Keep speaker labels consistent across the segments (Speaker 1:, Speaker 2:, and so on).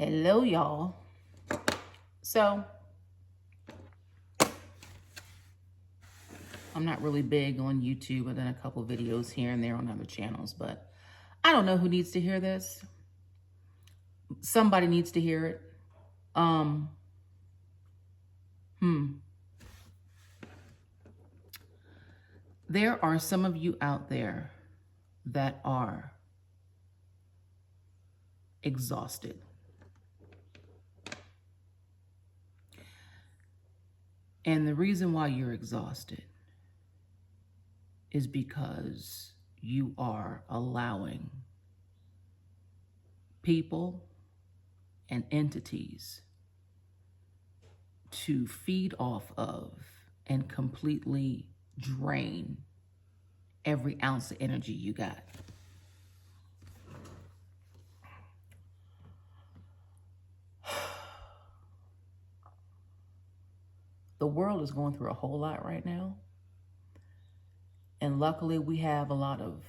Speaker 1: Hello, y'all. So, I'm not really big on YouTube. I've done a couple videos here and there on other channels, but I don't know who needs to hear this. Somebody needs to hear it. There are some of you out there that are exhausted. And the reason why you're exhausted is because you are allowing people and entities to feed off of and completely drain every ounce of energy you got. The world is going through a whole lot right now. And luckily we have a lot of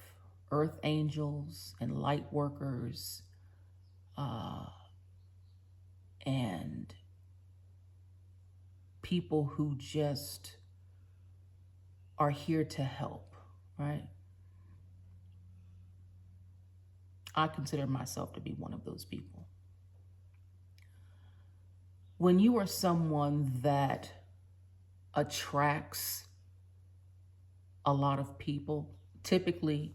Speaker 1: earth angels and light workers and people who just are here to help, right? I consider myself to be one of those people. When you are someone that attracts a lot of people, typically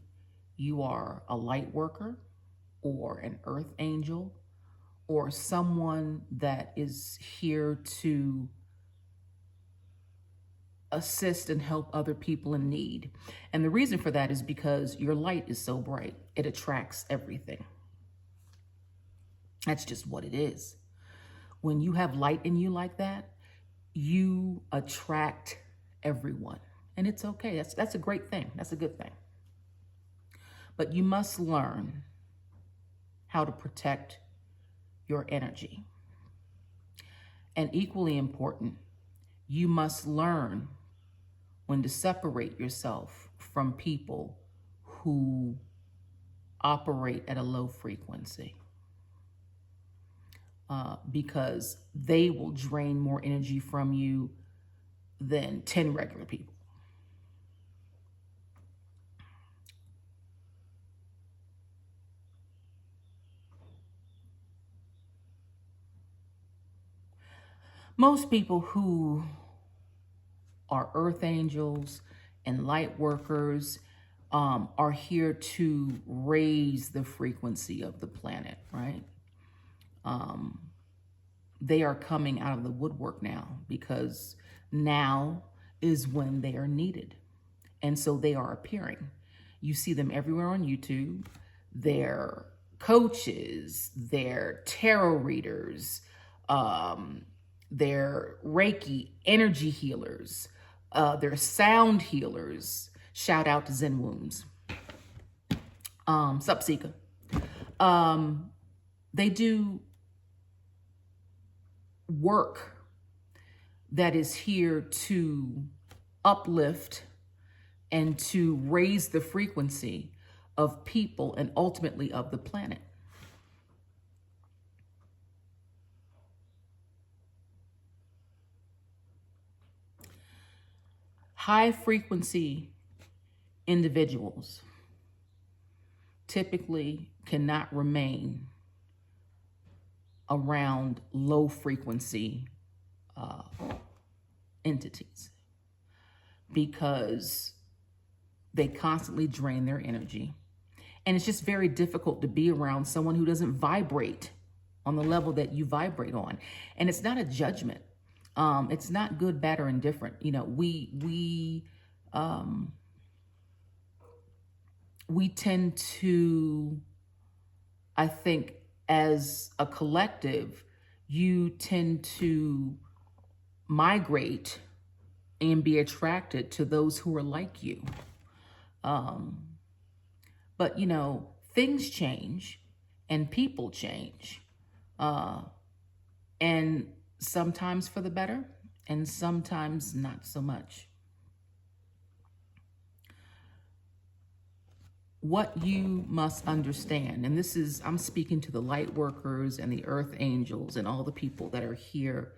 Speaker 1: you are a light worker or an earth angel or someone that is here to assist and help other people in need. And the reason for that is because your light is so bright, it attracts everything. That's just what it is. When you have light in you like that, you attract everyone. And it's okay. That's a great thing. That's a good thing. But you must learn how to protect your energy. And equally important, you must learn when to separate yourself from people who operate at a low frequency. Because they will drain more energy from you than 10 regular people. Most people who are earth angels and light workers are here to raise the frequency of the planet, right? They are coming out of the woodwork now because now is when they are needed. And so they are appearing. You see them everywhere on YouTube. They're coaches, they're tarot readers, they're Reiki energy healers, they're sound healers. Shout out to Zen Wounds. Sup, Sika. They do work that is here to uplift and to raise the frequency of people and ultimately of the planet. High frequency individuals typically cannot remain around low frequency entities because they constantly drain their energy. And it's just very difficult to be around someone who doesn't vibrate on the level that you vibrate on. And it's not a judgment. It's not good, bad, or indifferent. You know, we tend to, I think, as a collective, you tend to migrate and be attracted to those who are like you. But, you know, things change and people change. And sometimes for the better and sometimes not so much. what you must understand, and this is, I'm speaking to the light workers and the earth angels and all the people that are here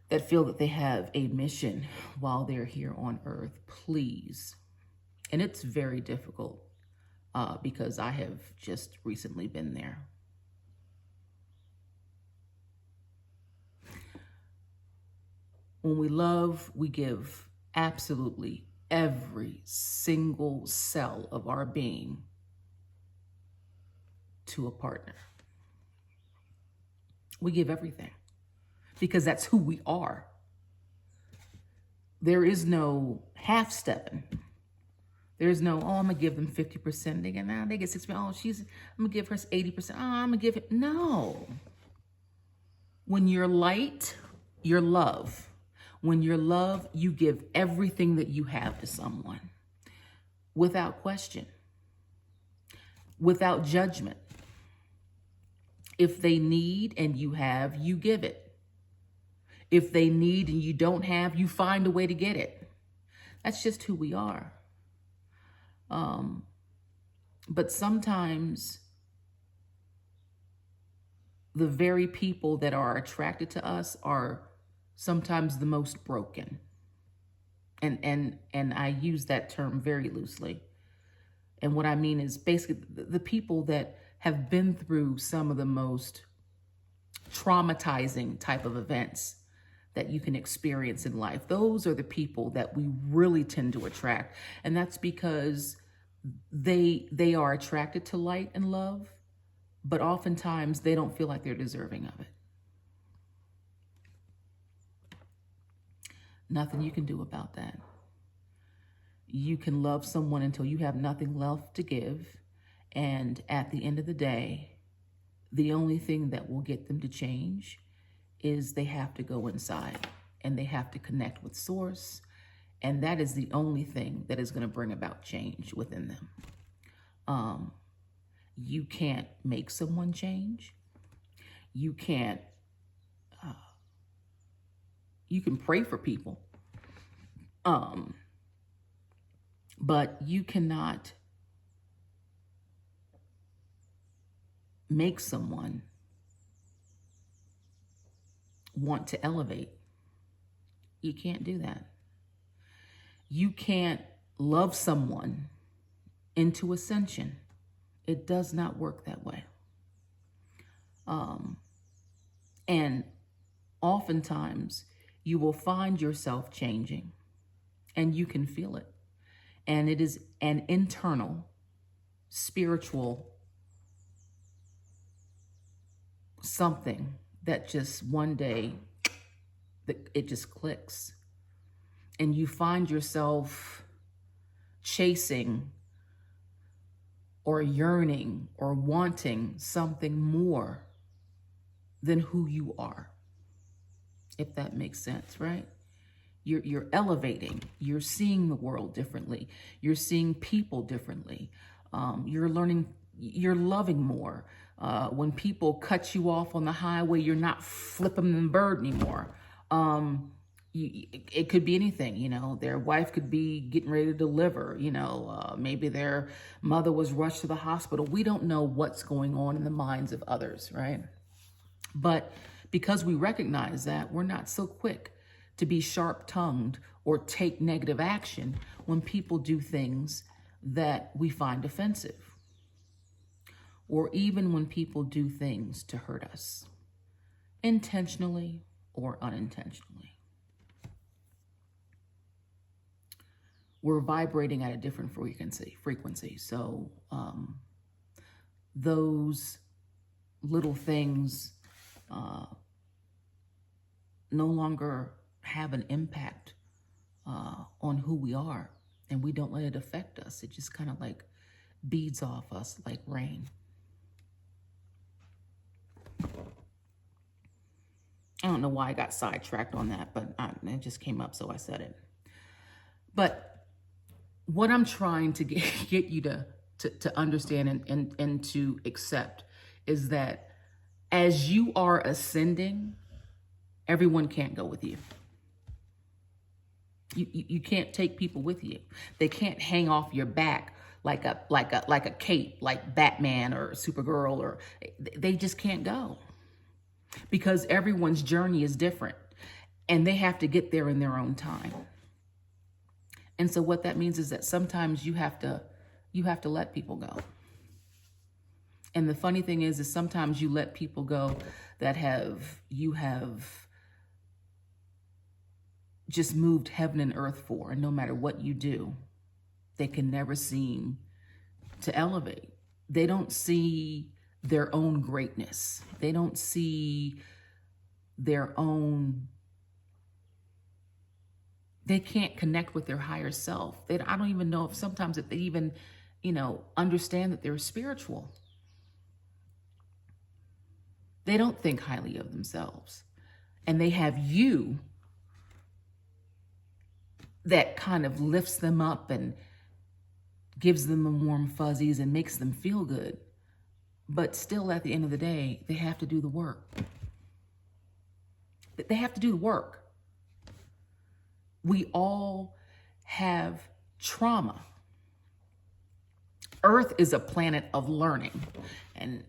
Speaker 1: that feel that they have a mission while they're here on earth, please. And it's very difficult because I have just recently been there. When we love, we give absolutely every single cell of our being to a partner. We give everything because that's who we are. There is no half stepping. There's no, oh, I'm gonna give them 50%. They get, nah, they get 60%. Oh, I'm gonna give her 80%. Oh, I'm gonna give it. No. When you're light, you're love. When you're love, you give everything that you have to someone without question, without judgment. If they need and you have, you give it. If they need and you don't have, you find a way to get it. That's just who we are. But sometimes the very people that are attracted to us are sometimes the most broken. And I use that term very loosely. And what I mean is basically the people that have been through some of the most traumatizing type of events that you can experience in life. Those are the people that we really tend to attract. And that's because they are attracted to light and love, but oftentimes they don't feel like they're deserving of it. Nothing you can do about that. You can love someone until you have nothing left to give. And at the end of the day, the only thing that will get them to change is they have to go inside and they have to connect with Source. And that is the only thing that is going to bring about change within them. You can't make someone change. You can't, you can pray for people. But you cannot make someone want to elevate. You can't do that. You can't love someone into ascension. It does not work that way. And oftentimes you will find yourself changing and you can feel it. And it is an internal, spiritual something that just one day, it just clicks. And you find yourself chasing or yearning or wanting something more than who you are, if that makes sense, right? You're elevating, you're seeing the world differently, you're seeing people differently, you're learning, you're loving more. When people cut you off on the highway, you're not flipping the bird anymore. It could be anything, you know, their wife could be getting ready to deliver, you know, maybe their mother was rushed to the hospital. We don't know what's going on in the minds of others, right? But because we recognize that, we're not so quick to be sharp-tongued or take negative action when people do things that we find offensive, or even when people do things to hurt us, intentionally or unintentionally. We're vibrating at a different frequency. So those little things no longer have an impact on who we are, and we don't let it affect us. It just kind of like beads off us like rain. I don't know why I got sidetracked on that, but it just came up, so I said it. But what I'm trying to get you to understand and to accept is that as you are ascending, everyone can't go with you. You can't take people with you. They can't hang off your back like a cape, like Batman or Supergirl, or they just can't go because everyone's journey is different and they have to get there in their own time. And so what that means is that sometimes you have to let people go. And the funny thing is sometimes you let people go that you have just moved heaven and earth for, and no matter what you do, they can never seem to elevate. They don't see their own greatness. They don't see their own, they can't connect with their higher self. I don't even know if sometimes if they even, understand that they're spiritual. They don't think highly of themselves. And they have you that kind of lifts them up and gives them the warm fuzzies and makes them feel good. But still, at the end of the day, they have to do the work. They have to do the work. We all have trauma. Earth is a planet of learning. And,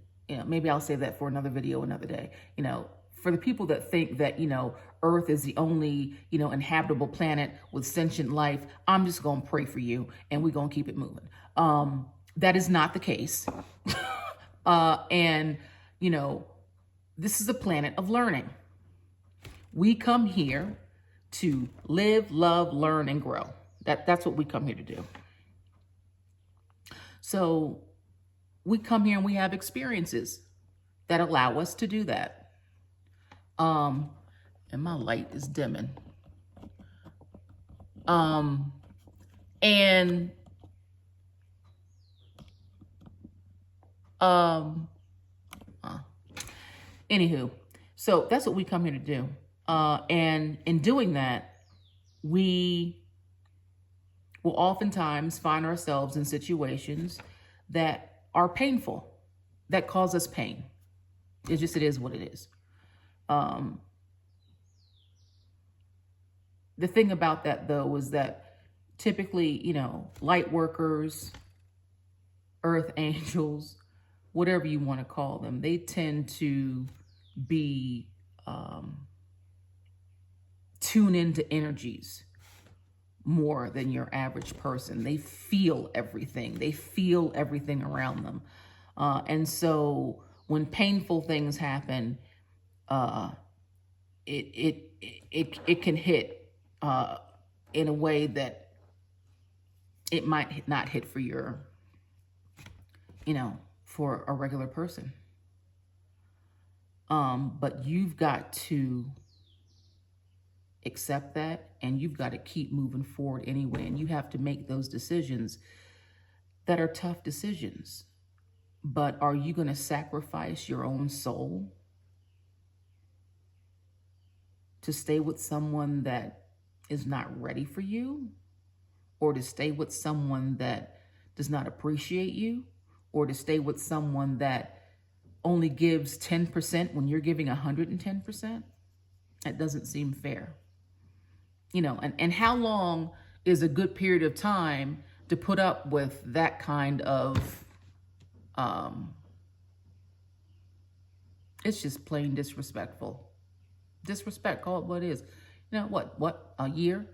Speaker 1: maybe I'll save that for another video another day. For the people that think that, Earth is the only, inhabitable planet with sentient life, I'm just going to pray for you and we're going to keep it moving. That is not the case. And, this is a planet of learning. We come here to live, love, learn, and grow. That's what we come here to do. So we come here and we have experiences that allow us to do that. And my light is dimming. Anywho, so that's what we come here to do. And in doing that, we will oftentimes find ourselves in situations that are painful, that cause us pain. It is what it is. The thing about that, though, is that typically, light workers, earth angels, whatever you want to call them, they tend to be tune into energies more than your average person. They feel everything. They feel everything around them. And so when painful things happen, it can hit in a way that it might not hit for for a regular person. But you've got to accept that, and you've got to keep moving forward anyway. And you have to make those decisions that are tough decisions. But are you going to sacrifice your own soul to stay with someone that is not ready for you, or to stay with someone that does not appreciate you, or to stay with someone that only gives 10% when you're giving 110%? That doesn't seem fair. And how long is a good period of time to put up with that kind of, it's just plain disrespectful. Disrespect, call it what it is. What, a year,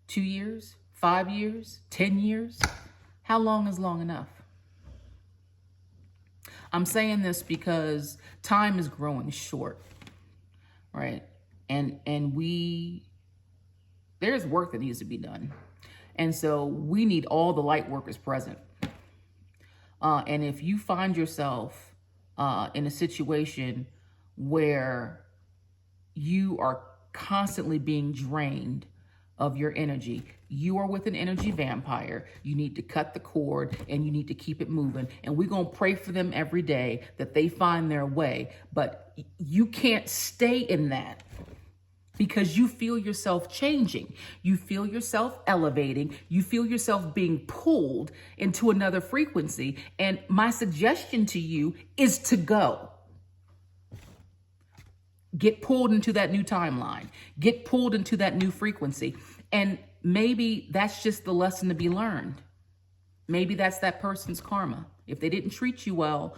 Speaker 1: 2 years, 5 years, 10 years? How long is long enough? I'm saying this because time is growing short, right? And there's work that needs to be done. And so we need all the light workers present. And if you find yourself in a situation where you are constantly being drained of your energy, you are with an energy vampire. You need to cut the cord and you need to keep it moving. And we're going to pray for them every day that they find their way. But you can't stay in that, because you feel yourself changing. You feel yourself elevating. You feel yourself being pulled into another frequency. And my suggestion to you is to go. Get pulled into that new timeline. Get pulled into that new frequency. And maybe that's just the lesson to be learned. Maybe that's that person's karma. If they didn't treat you well,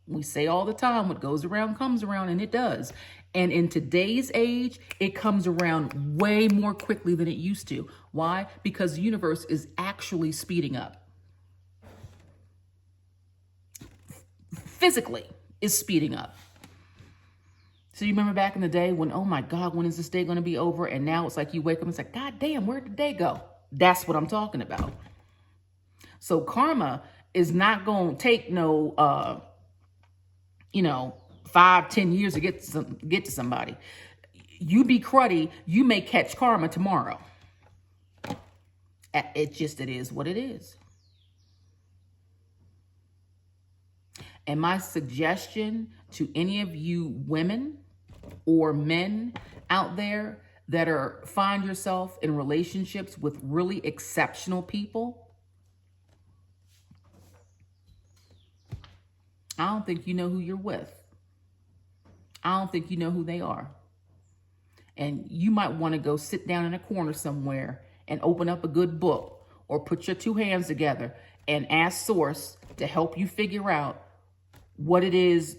Speaker 1: we say all the time, what goes around comes around, and it does. And in today's age, it comes around way more quickly than it used to. Why? Because the universe is actually speeding up. Physically is speeding up. So you remember back in the day when, oh my God, when is this day going to be over? And now it's like you wake up and it's like, God damn, where'd the day go? That's what I'm talking about. So karma is not going to take no, 5-10 years to get to somebody. You be cruddy, you may catch karma tomorrow. It is what it is. And my suggestion to any of you women or men out there that find yourself in relationships with really exceptional people, I don't think you know who you're with. I don't think you know who they are. And you might want to go sit down in a corner somewhere and open up a good book or put your two hands together and ask Source to help you figure out what it is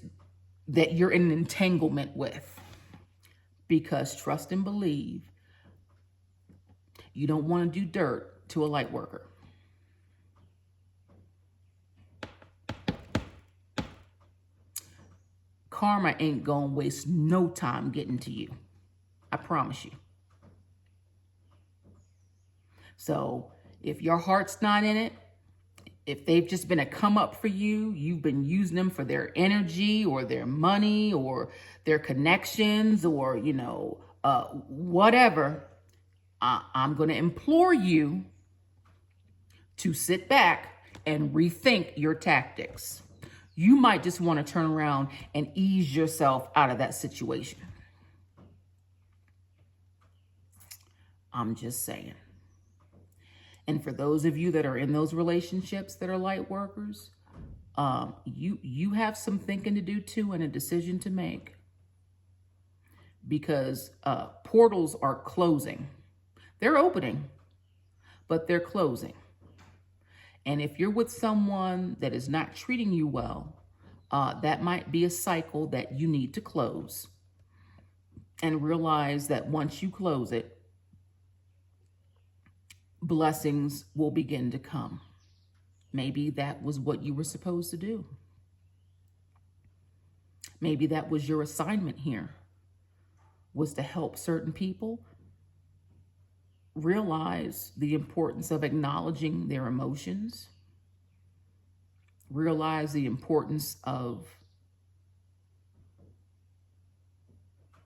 Speaker 1: that you're in an entanglement with. Because trust and believe, you don't want to do dirt to a light worker. Karma ain't gonna waste no time getting to you. I promise you. So if your heart's not in it, if they've just been a come up for you, you've been using them for their energy or their money or their connections or, whatever, I'm going to implore you to sit back and rethink your tactics. You might just want to turn around and ease yourself out of that situation. I'm just saying. And for those of you that are in those relationships that are light workers, you have some thinking to do too and a decision to make. Because portals are closing. They're opening, but they're closing. And if you're with someone that is not treating you well, that might be a cycle that you need to close. And realize that once you close it, blessings will begin to come. Maybe that was what you were supposed to do. Maybe that was your assignment here, was to help certain people realize the importance of acknowledging their emotions, realize the importance of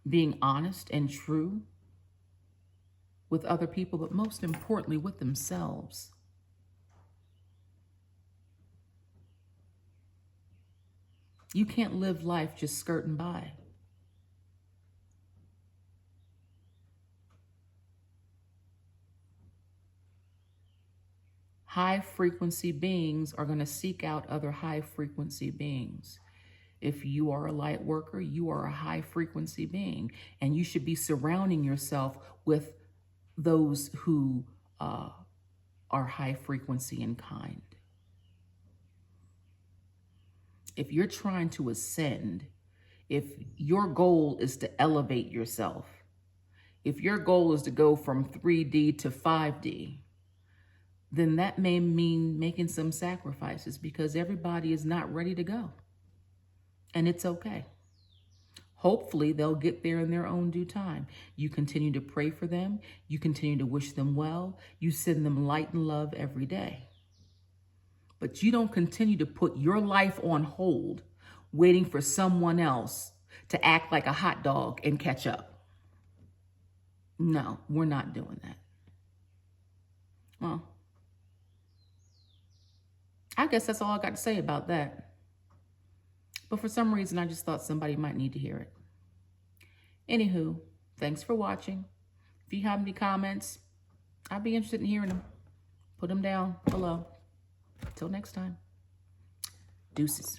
Speaker 1: being honest and true with other people, but most importantly with themselves. You can't live life just skirting by. High frequency beings are going to seek out other high frequency beings. If you are a light worker, you are a high frequency being, and you should be surrounding yourself with those who are high frequency and kind. If you're trying to ascend, if your goal is to elevate yourself, if your goal is to go from 3D to 5D, then that may mean making some sacrifices because everybody is not ready to go. And it's okay. Hopefully they'll get there in their own due time. You continue to pray for them. You continue to wish them well. You send them light and love every day. But you don't continue to put your life on hold, waiting for someone else to act like a hot dog and catch up. No, we're not doing that. Well, I guess that's all I got to say about that. But for some reason, I just thought somebody might need to hear it. Anywho, thanks for watching. If you have any comments, I'd be interested in hearing them. Put them down below. Till next time. Deuces.